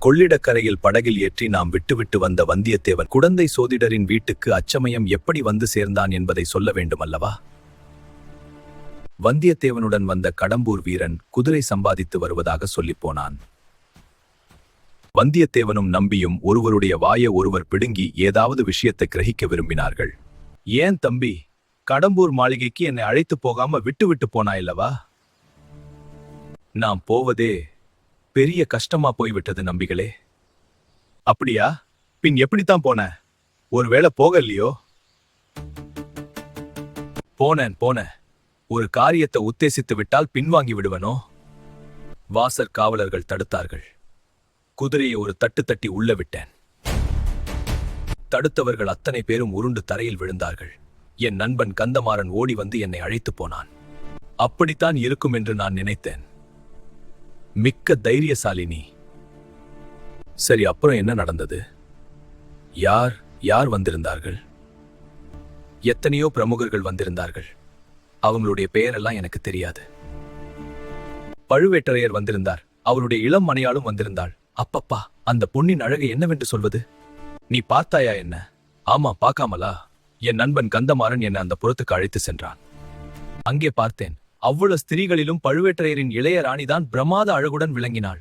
கொள்ளிடக்கரையில் படகில் ஏற்றி நாம் விட்டுவிட்டு வந்த வந்தியத்தேவன் குடந்தை சோதிடரின் வீட்டுக்கு அச்சமயம் எப்படி வந்து சேர்ந்தான் என்பதை சொல்ல வேண்டுமல்லவா? வந்தியத்தேவனுடன் வந்த கடம்பூர் வீரன் குதிரை சம்பாதித்து வருவதாக சொல்லிப் போனான். வந்தியத்தேவனும் நம்பியும் ஒருவருடைய வாயை ஒருவர் பிடுங்கி ஏதாவது விஷயத்தை கிரகிக்க விரும்பினார்கள். ஏன் தம்பி, கடம்பூர் மாளிகைக்கு என்னை அழைத்து போகாம விட்டு போனாயல்லவா? நாம் போவதே பெரிய கஷ்டமா போய்விட்டது நம்பிகளே. அப்படியா? பின் எப்படித்தான் போன? ஒருவேளை போகலையோ? போனேன். ஒரு காரியத்தை உத்தேசித்து விட்டால் பின்வாங்கி விடுவனோ? வாசற் காவலர்கள் தடுத்தார்கள். குதிரையை ஒரு தட்டு தட்டி உள்ள விட்டேன். தடுத்தவர்கள் அத்தனை பேரும் உருண்டு தரையில் விழுந்தார்கள். என் நண்பன் கந்தமாறன் ஓடி வந்து என்னை அழைத்து போனான். அப்படித்தான் இருக்கும் என்று நான் நினைத்தேன். மிக்க தைரியசாலினி. சரி, அப்புறம் என்ன நடந்தது? யார் வந்திருந்தார்கள்? எத்தனையோ பிரமுகர்கள் வந்திருந்தார்கள். அவங்களுடைய பெயரெல்லாம் எனக்கு தெரியாது. பழுவேட்டரையர் வந்திருந்தார். அவருடைய இளம் மனையாளும் வந்திருந்தாள். அப்பப்பா, அந்த பொன்னின் அழகை என்னவென்று சொல்வது? நீ பார்த்தாயா என்ன? ஆமா, பார்க்காமலா? என் நண்பன் கந்தமாறன் என்னை அந்த புறத்துக்கு அழைத்து சென்றான். அங்கே பார்த்தேன். அவ்வளவு ஸ்திரீகளிலும் பழுவேட்டரையரின் இளைய ராணிதான் பிரமாத அழகுடன் விளங்கினாள்.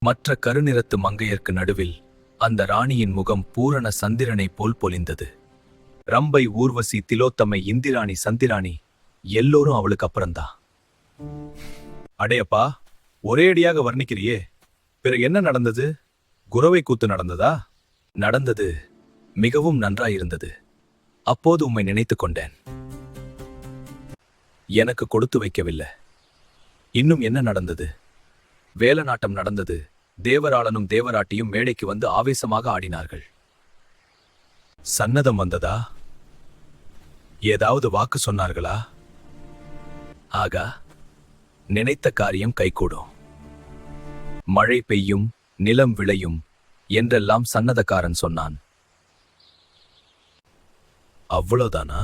மற்ற கருநிறத்து மங்கையர்க்கு நடுவில் அந்த ராணியின் முகம் பூரண சந்திரனை போல் பொலிந்தது. ரம்பை, ஊர்வசி, திலோத்தமை, இந்திராணி, சந்திராணி எல்லோரும் அவளுக்கு அப்புறம்தான். அடையப்பா, ஒரே அடியாக வர்ணிக்கிறியே. பிறகு என்ன நடந்தது? குரவை கூத்து நடந்ததா? நடந்தது. மிகவும் நன்றாயிருந்தது. அப்போது உம்மை நினைத்துக் கொண்டேன். எனக்கு கொடுத்து வைக்கவில்லை. இன்னும் என்ன நடந்தது? வேலநாட்டம் நடந்தது. தேவராளனும் தேவராட்டியும் மேடைக்கு வந்து ஆவேசமாக ஆடினார்கள். சன்னதம் வந்ததா? ஏதாவது வாக்கு சொன்னார்களா? ஆகா, நினைத்த காரியம் கைகூடும். மழை பெய்யும், நிலம் விளையும் என்றெல்லாம் சன்னதக்காரன் சொன்னான். அவ்வளவுதானா?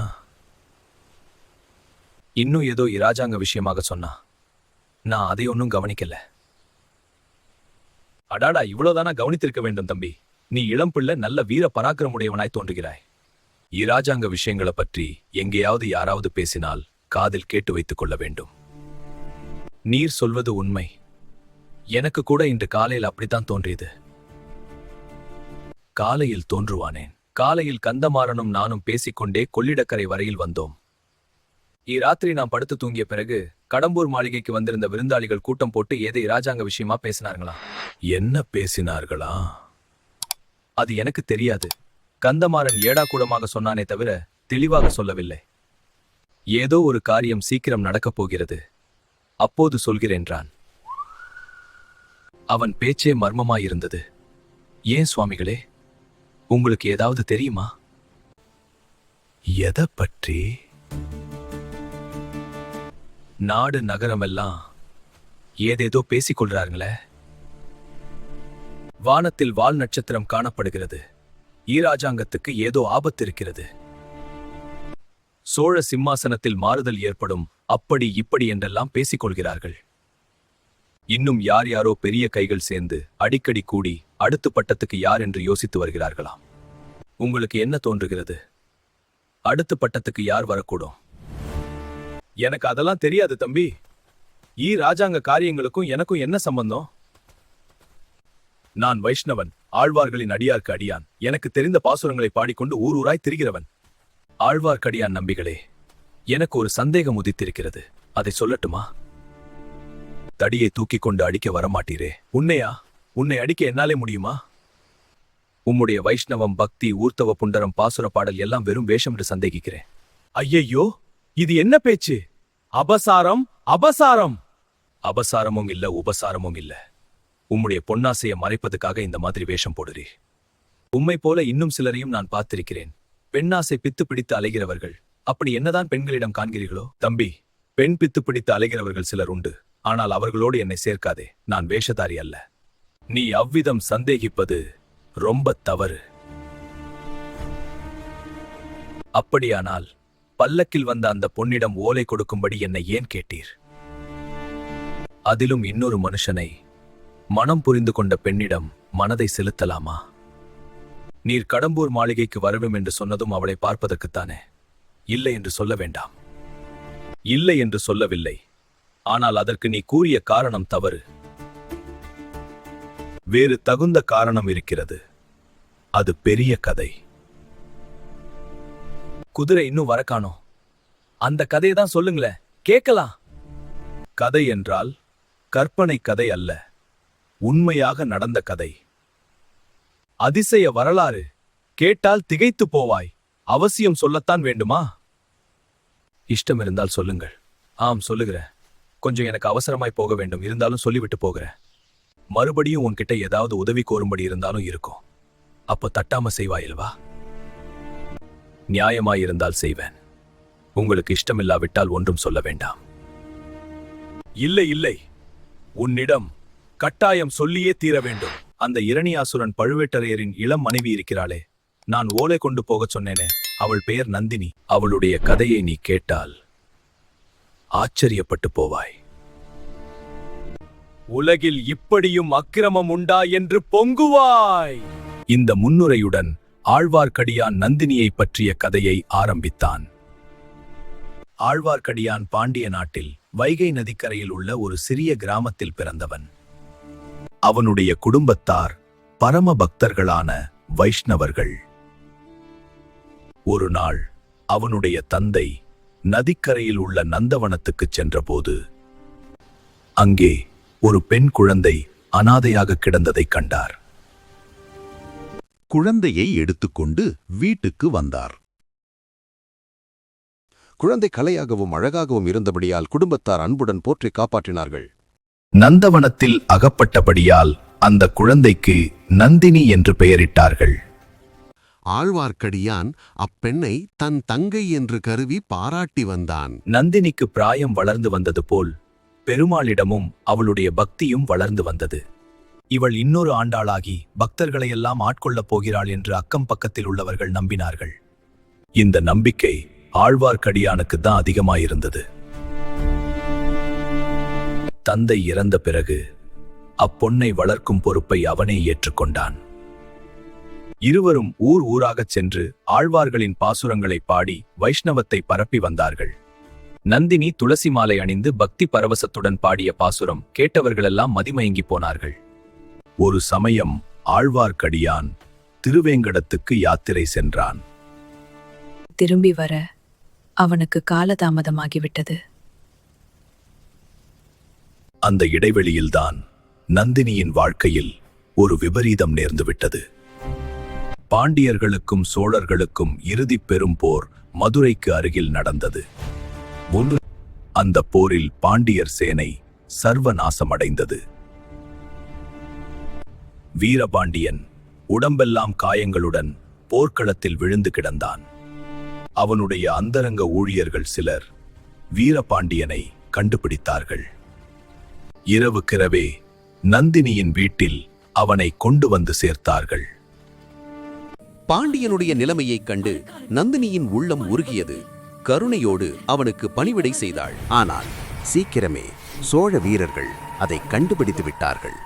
இன்னும் ஏதோ இராஜாங்க விஷயமாக சொன்னா. நான் அதை ஒன்னும் கவனிக்கல. அடாடா, இவ்வளவுதானா கவனித்திருக்க வேண்டும் தம்பி. நீ இளம் பிள்ளை, நல்ல வீர பராக்கிரமுடையவனாய் தோன்றுகிறாய். இராஜாங்க விஷயங்களை பற்றி எங்கேயாவது யாராவது பேசினால் காதில் கேட்டு வைத்துக் கொள்ள வேண்டும். நீர் சொல்வது உண்மை. எனக்கு கூட இன்று காலையில் அப்படித்தான் தோன்றியது. காலையில் தோன்றுவானேன். காலையில் கந்தமாறனும் நானும் பேசிக்கொண்டே கொள்ளிடக்கரை வரையில் வந்தோம். இராத்திரி நான் படுத்து தூங்கிய பிறகு கடம்பூர் மாளிகைக்கு வந்திருந்த விருந்தாளிகள் கூட்டம் போட்டு ஏதோ இராஜாங்க விஷயமா பேசினார்களா? என்ன பேசினார்களா? அது எனக்கு தெரியாது. கந்தமாறன் ஏடா கூடமாக சொன்னானே தவிர தெளிவாக சொல்லவில்லை. ஏதோ ஒரு காரியம் சீக்கிரம் நடக்கப் போகிறது, அப்போது சொல்கிறேன்றான். அவன் பேச்சே மர்மமாயிருந்தது. ஏன் சுவாமிகளே, உங்களுக்கு ஏதாவது தெரியுமா? எதை பற்றி? நாடு நகரமெல்லாம் ஏதேதோ பேசிக்கொள்றாருங்களே. வானத்தில் வால் நட்சத்திரம் காணப்படுகிறது. ஈராஜாங்கத்துக்கு ஏதோ ஆபத்து இருக்கிறது. சோழ சிம்மாசனத்தில் மாறுதல் ஏற்படும், அப்படி இப்படி என்றெல்லாம் பேசிக்கொள்கிறார்கள். இன்னும் யாரோ பெரிய கைகள் சேர்ந்து அடிக்கடி கூடி அடுத்த பட்டத்துக்கு யார் என்று யோசித்து வருகிறார்களாம். உங்களுக்கு என்ன தோன்றுகிறது? அடுத்த பட்டத்துக்கு யார் வரக்கூடும்? எனக்கு அதெல்லாம் தெரியாது தம்பி. ராஜாங்க காரியங்களுக்கும் எனக்கும் என்ன சம்பந்தம்? நான் வைஷ்ணவன், ஆழ்வார்களின் அடியார்க்கு அடியான். எனக்கு தெரிந்த பாசுரங்களை பாடிக்கொண்டு ஊராய் திரிகிறவன். ஆழ்வார்க்கடியான் நம்பிகளே, எனக்கு ஒரு சந்தேகம் உதித்திருக்கிறது. அதை சொல்லட்டுமா? தடியை தூக்கிக் கொண்டு அடிக்க வரமாட்டீரே, உன்னையா? உன்னை அடிக்க என்னாலே முடியுமா? உம்முடைய வைஷ்ணவம், பக்தி, ஊர்த்தவ புண்டரம், பாசுர பாடல் எல்லாம் வெறும் வேஷம் என்று சந்தேகிக்கிறேன். ஐயையோ, இது என்ன பேச்சு? அபசாரம், அபசாரம். அபசாரமும் இல்ல, உபசாரமும் இல்ல. உம்முடைய பொன்னாசையை மறைப்பதுக்காக இந்த மாதிரி வேஷம் போடுறீ. உம்மை போல இன்னும் சிலரையும் நான் பார்த்திருக்கிறேன். பெண்ணாசை பித்து பிடித்து அலைகிறவர்கள். அப்படி என்னதான் பெண்களிடம் காண்கிறீர்களோ? தம்பி, பெண் பித்து பிடித்து அலைகிறவர்கள் சிலர் உண்டு. ஆனால் அவர்களோடு என்னை சேர்க்காதே. நான் வேஷதாரி அல்ல. நீ அவ்விதம் சந்தேகிப்பது ரொம்ப தவறு. அப்படியானால் பல்லக்கில் வந்த அந்த பொன்னிடம் ஓலை கொடுக்கும்படி என்னை ஏன் கேட்டீர்? அதிலும் இன்னொரு மனுஷனை மனம் புரிந்து கொண்ட பெண்ணிடம் மனதை செலுத்தலாமா? நீர் கடம்பூர் மாளிகைக்கு வரவும் என்று சொன்னதும் அவளை பார்ப்பதற்குத்தானே? இல்லை என்று சொல்ல வேண்டாம். இல்லை என்று சொல்லவில்லை. ஆனால் அதற்கு நீ கூறிய காரணம் தவறு. வேறு தகுந்த காரணம் இருக்கிறது. அது பெரிய கதை. குதிரை இன்னும் வர காணோம். அந்த கதையை தான் சொல்லுங்களேன், கேட்கலாம். கதை என்றால் கற்பனை கதை அல்ல, உண்மையாக நடந்த கதை. அதிசய வரலாறு. கேட்டால் திகைத்து போவாய். அவசியம் சொல்லத்தான் வேண்டுமா? இஷ்டம் இருந்தால் சொல்லுங்கள். ஆம், சொல்லுகிறேன். கொஞ்சம் எனக்கு அவசரமாய் போக வேண்டும், இருந்தாலும் சொல்லிவிட்டு போகிறேன். மறுபடியும் உன்கிட்ட ஏதாவது உதவி கோரும்படி இருந்தாலும் இருக்கும். அப்போ தட்டாம செய்வாயில்வா? நியாயமாயிருந்தால் செய்வேன். உங்களுக்கு இஷ்டமில்லாவிட்டால் ஒன்றும் சொல்ல வேண்டாம். இல்லை இல்லை, உன்னிடம் கட்டாயம் சொல்லியே தீர வேண்டும். அந்த இரணியாசுரன் பழுவேட்டரையரின் இளம் மனைவி இருக்கிறாளே, நான் ஓலை கொண்டு போகச் சொன்னேனே, அவள் பெயர் நந்தினி. அவளுடைய கதையை நீ கேட்டால் ஆச்சரியப்பட்டு போவாய். உலகில் இப்படியும் அக்கிரமம் உண்டா என்று பொங்குவாய். இந்த முன்னுரையுடன் ஆழ்வார்க்கடியான் நந்தினியை பற்றிய கதையை ஆரம்பித்தான். ஆழ்வார்க்கடியான் பாண்டிய நாட்டில் வைகை நதிக்கரையில் உள்ள ஒரு சிறிய கிராமத்தில் பிறந்தவன். அவனுடைய குடும்பத்தார் பரம பக்தர்களான வைஷ்ணவர்கள். ஒரு நாள் அவனுடைய தந்தை நதிக்கரையில் உள்ள நந்தவனத்துக்கு சென்றபோது அங்கே ஒரு பெண் குழந்தை அனாதையாக கிடந்ததைக் கண்டார். குழந்தையை எடுத்துக்கொண்டு வீட்டுக்கு வந்தார். குழந்தை கலையாகவும் அழகாகவும் இருந்தபடியால் குடும்பத்தார் அன்புடன் போற்றி காப்பாற்றினார்கள். நந்தவனத்தில் அகப்பட்டபடியால் அந்த குழந்தைக்கு நந்தினி என்று பெயரிட்டார்கள். ஆழ்வார்க்கடியான் அப்பெண்ணை தன் தங்கை என்று கருவி பாராட்டி வந்தான். நந்தினிக்கு பிராயம் வளர்ந்து வந்தது போல் பெருமாளிடமும் அவளுடைய பக்தியும் வளர்ந்து வந்தது. இவள் இன்னொரு ஆண்டாளாகி பக்தர்களையெல்லாம் ஆட்கொள்ளப் போகிறாள் என்று அக்கம் பக்கத்தில் உள்ளவர்கள் நம்பினார்கள். இந்த நம்பிக்கை ஆழ்வார்க்கடியானுக்கு தான் அதிகமாயிருந்தது. தந்தை இறந்த பிறகு அப்பொன்னை வளர்க்கும் பொறுப்பை அவனே ஏற்றுக்கொண்டான். இருவரும் ஊர் ஊராகச் சென்று ஆழ்வார்களின் பாசுரங்களை பாடி வைஷ்ணவத்தை பரப்பி வந்தார்கள். நந்தினி துளசி மாலை அணிந்து பக்தி பரவசத்துடன் பாடிய பாசுரம் கேட்டவர்களெல்லாம் மதிமயங்கி போனார்கள். ஒரு சமயம் ஆழ்வார்க்கடியான் திருவேங்கடத்துக்கு யாத்திரை சென்றான். திரும்பி வர அவனுக்கு காலதாமதமாகிவிட்டது. அந்த இடைவெளியில்தான் நந்தினியின் வாழ்க்கையில் ஒரு விபரீதம் நேர்ந்துவிட்டது. பாண்டியர்களுக்கும் சோழர்களுக்கும் இறுதிப் பெரும் போர் மதுரைக்கு அருகில் நடந்தது. அந்த போரில் பாண்டியர் சேனை சர்வநாசமடைந்தது. வீரபாண்டியன் உடம்பெல்லாம் காயங்களுடன் போர்க்களத்தில் விழுந்து கிடந்தான். அவனுடைய அந்தரங்க ஊழியர்கள் சிலர் வீரபாண்டியனை கண்டுபிடித்தார்கள். இரவுக்கிரவே நந்தினியின் வீட்டில் அவனை கொண்டு வந்து சேர்த்தார்கள். பாண்டியனுடைய நிலைமையைக் கண்டு நந்தினியின் உள்ளம் உருகியது. கருணையோடு அவனுக்கு பணிவிடை செய்தாள். ஆனால் சீக்கிரமே சோழ வீரர்கள் அதை கண்டுபிடித்து விட்டார்கள்.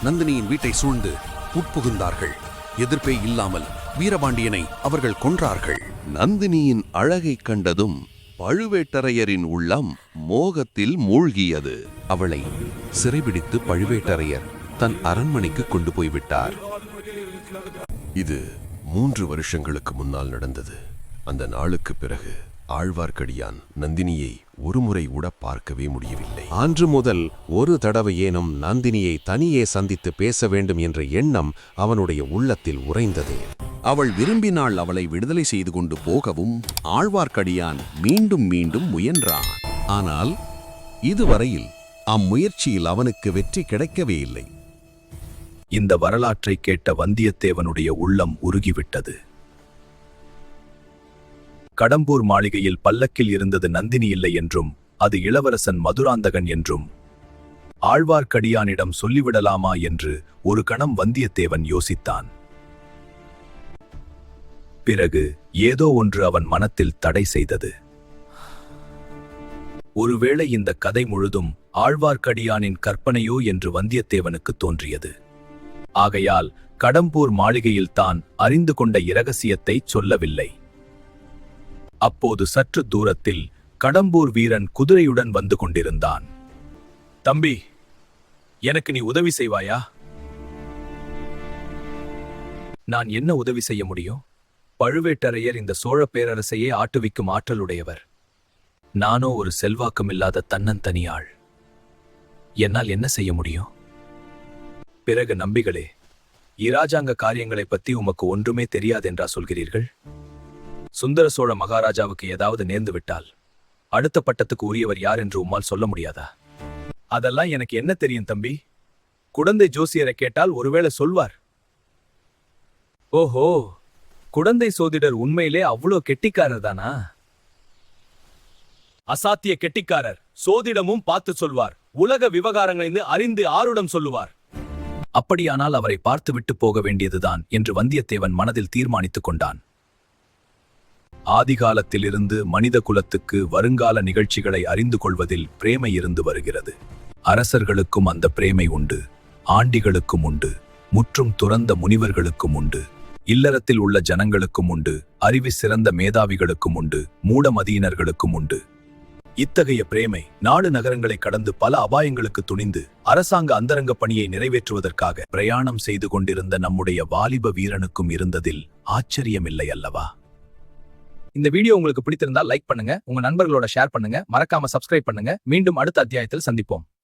நந்தினியின் வீட்டை சூழ்ந்து உட்புகுந்தார்கள். எதிர்ப்பே இல்லாமல் வீரபாண்டியனை அவர்கள் கொன்றார்கள். நந்தினியின் அழகைக் கண்டதும் பழுவேட்டரையரின் உள்ளம் மோகத்தில் மூழ்கியது. அவளை சிறைபிடித்து பழுவேட்டரையர் தன் அரண்மனைக்கு கொண்டு போய்விட்டார். இது 3 வருஷங்களுக்கு முன்னால் நடந்தது. அந்த நாளுக்கு பிறகு ஆழ்வார்க்கடியான் நந்தினியை ஒருமுறை கூட பார்க்கவே முடியவில்லை. அன்று முதல் ஒரு தடவையேனும் நந்தினியை தனியே சந்தித்து பேச வேண்டும் என்ற எண்ணம் அவனுடைய உள்ளத்தில் உறைந்தது. அவள் விரும்பினால் அவளை விடுதலை செய்து கொண்டு போகவும் ஆழ்வார்க்கடியான் மீண்டும் மீண்டும் முயன்றான். ஆனால் இதுவரையில் அம்முயற்சியில் அவனுக்கு வெற்றி கிடைக்கவே இல்லை. இந்த வரலாற்றை கேட்ட வந்தியத்தேவனுடைய உள்ளம் உருகிவிட்டது. கடம்பூர் மாளிகையில் பல்லக்கில் இருந்தது நந்தினி இல்லை என்றும் அது இளவரசன் மதுராந்தகன் என்றும் ஆழ்வார்க்கடியானிடம் சொல்லிவிடலாமா என்று ஒரு கணம் வந்தியத்தேவன் யோசித்தான். பிறகு ஏதோ ஒன்று அவன் மனத்தில் தடை செய்தது. ஒருவேளை இந்த கதை முழுதும் ஆழ்வார்க்கடியானின் கற்பனையோ என்று வந்தியத்தேவனுக்கு தோன்றியது. ஆகையால் கடம்பூர் மாளிகையில் தான் அறிந்து கொண்ட இரகசியத்தை சொல்லவில்லை. அப்போது சற்று தூரத்தில் கடம்பூர் வீரன் குதிரையுடன் வந்து கொண்டிருந்தான். தம்பி, எனக்கு நீ உதவி செய்வாயா? நான் என்ன உதவி செய்ய முடியும்? பழுவேட்டரையர் இந்த சோழ பேரரசையே ஆட்டுவிக்கும் ஆற்றலுடையவர். நானோ ஒரு செல்வாக்கமில்லாத தன்னந்தனியாள். என்னால் என்ன செய்ய முடியும்? பிறகு நம்பிகளே, இராஜாங்க காரியங்களைப் பத்தி உமக்கு ஒன்றுமே தெரியாதென்றா சொல்கிறீர்கள்? சுந்தர சோழ மகாராஜாவுக்கு ஏதாவது நேர்ந்து விட்டால் அடுத்த பட்டத்துக்கு உரியவர் யார் என்று உம்மால் சொல்ல முடியாதா? அதெல்லாம் எனக்கு என்ன தெரியும் தம்பி? குடந்தை ஜோசியரை கேட்டால் ஒருவேளை சொல்வார். ஓஹோ, குடந்தை சோதிடர் உண்மையிலே அவ்வளோ கெட்டிக்காரர் தானா? அசாத்திய கெட்டிக்காரர். சோதிடமும் பார்த்து சொல்வார். உலக விவகாரங்களை அறிந்து ஆருடம் சொல்லுவார். அப்படியானால் அவரை பார்த்துவிட்டு போக வேண்டியதுதான் என்று வந்தியத்தேவன் மனதில் தீர்மானித்துக் கொண்டான். ஆதிகாலத்திலிருந்து மனித குலத்துக்கு வருங்கால நிகழ்ச்சிகளை அறிந்து கொள்வதில் பிரேமை இருந்து வருகிறது. அரசர்களுக்கும் அந்த பிரேமை உண்டு, ஆண்டிகளுக்கும் உண்டு, முற்றும் துறந்த முனிவர்களுக்கும் உண்டு, இல்லறத்தில் உள்ள ஜனங்களுக்கும் உண்டு, அறிவி சிறந்த மேதாவிகளுக்கும் உண்டு, மூடமதியினர்களுக்கும் உண்டு. இத்தகைய பிரேமை நாடு நகரங்களை கடந்து பல அபாயங்களுக்கு துணிந்து அரசாங்க அந்தரங்க பணியை நிறைவேற்றுவதற்காக பிரயாணம் செய்து கொண்டிருந்த நம்முடைய வாலிப வீரனுக்கும் இருந்ததில் ஆச்சரியமில்லை அல்லவா? இந்த வீடியோ உங்களுக்கு பிடித்திருந்தால் லைக் பண்ணுங்க, உங்க நண்பர்களோட ஷேர் பண்ணுங்க, மறக்காம சப்ஸ்கிரைப் பண்ணுங்க. மீண்டும் அடுத்த அத்தியாயத்தில் சந்திப்போம்.